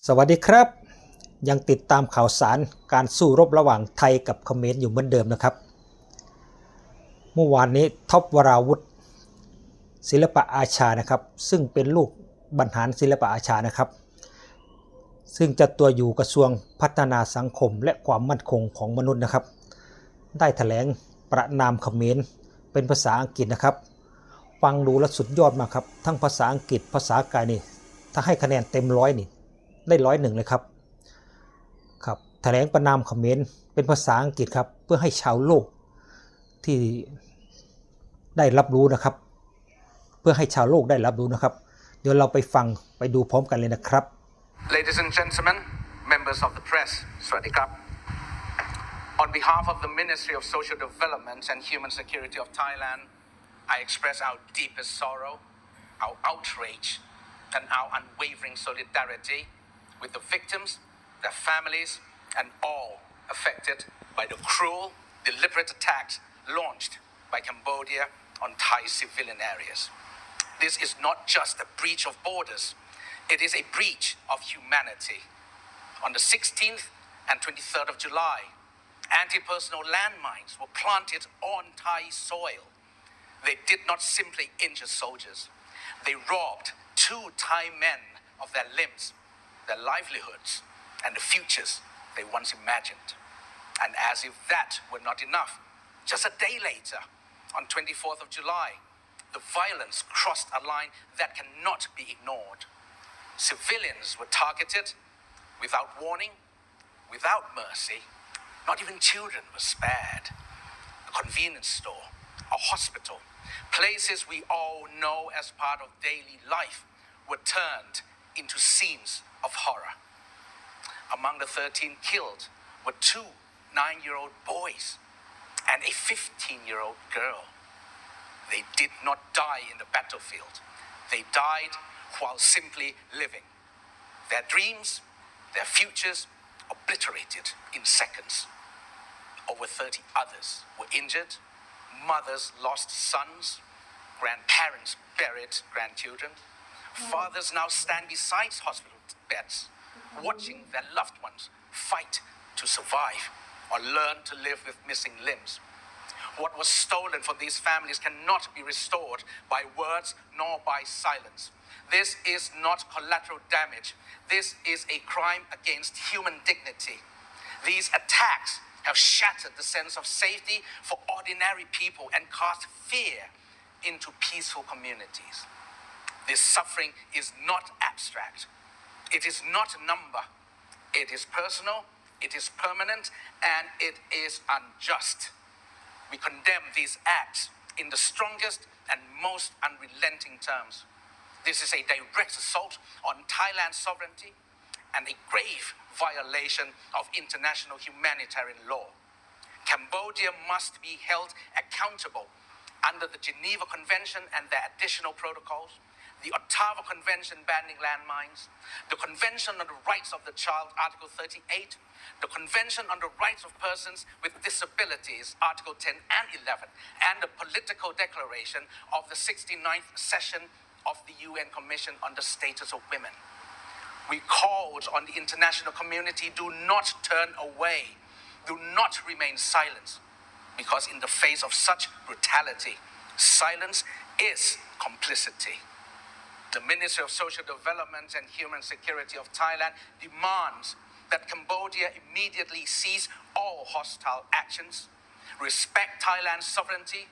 สวัสดีครับยังติดตามข่าวสารการสู้รบระหว่างไทยกับเขมรอยู่เหมือนเดิมนะครับเมื่อวานนี้ท็อปวราวุธศิลปะอาชานะครับซึ่งเป็นลูกบรรหารศิลปะอาชานะครับซึ่งจะตัวอยู่กระทรวงพัฒนาสังคมและความมั่นคงของมนุษย์นะครับได้แถลงประณามเขมรเป็นภาษาอังกฤษนะครับฟังดูแล้วสุดยอดมากครับทั้งภาษาอังกฤษภาษากายนี่ถ้าให้คะแนนเต็ม100นี่ได้101เลยครับแถลงประณามเขมรเป็นภาษาอังกฤษครับเพื่อให้ชาวโลกที่ได้รับรู้นะครับเพื่อให้ชาวโลกได้รับรู้นะครับเดี๋ยวเราไปฟังไปดูพร้อมกันเลยนะครับ Ladies and gentlemen, members of the press, สวัสดีครับ On behalf of the Ministry of Social Development and Human Security of Thailand, I express our deepest sorrow, our outrage, and our unwavering solidarity with the victims, their families, and all affected by the cruel, deliberate attacks launched by Cambodia on Thai civilian areas. This is not just a breach of borders, it is a breach of humanity. On the 16th and 23rd of July, anti-personnel landmines were planted on Thai soil. They did not simply injure soldiers. They robbed 2 Thai men of their limbs, their livelihoods, and the futures they once imagined. And as if that were not enough, just a day later, on 24th of July, the violence crossed a line that cannot be ignored. Civilians were targeted without warning, without mercy. Not even children were spared. A convenience store, a hospital, places we all know as part of daily life were turned into scenes of horror. Among the 13 killed were 2 9-year-old boys and a 15-year-old girl. They did not die in the battlefield. They died while simply living. Their dreams, their futures obliterated in seconds. Over 30 others were injured. Mothers lost sons. Grandparents buried grandchildren. Fathers now stand beside hospital beds, watching their loved ones fight to survive or learn to live with missing limbs. What was stolen from these families cannot be restored by words nor by silence. This is not collateral damage. This is a crime against human dignity. These attacks have shattered the sense of safety for ordinary people and cast fear into peaceful communities. This suffering is not abstract. It is not a number. It is personal, it is permanent, and it is unjust. We condemn these acts in the strongest and most unrelenting terms. This is a direct assault on Thailand's sovereignty and a grave violation of international humanitarian law. Cambodia must be held accountable under the Geneva Convention and their additional protocols, the Ottawa Convention banning landmines, the Convention on the Rights of the Child, Article 38, the Convention on the Rights of Persons with Disabilities, Article 10 and 11, and the Political Declaration of the 69th session of the UN Commission on the Status of Women. We called on the international community, do not turn away, do not remain silent, because in the face of such brutality, silence is complicity. The Ministry of Social Development and Human Security of Thailand demands that Cambodia immediately cease all hostile actions, respect Thailand's sovereignty,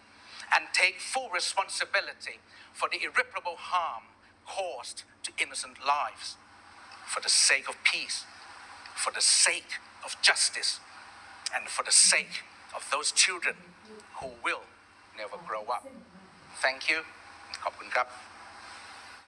and take full responsibility for the irreparable harm caused to innocent lives. For the sake of peace, for the sake of justice, and for the sake of those children who will never grow up. Thank you. ขอบคุณครับ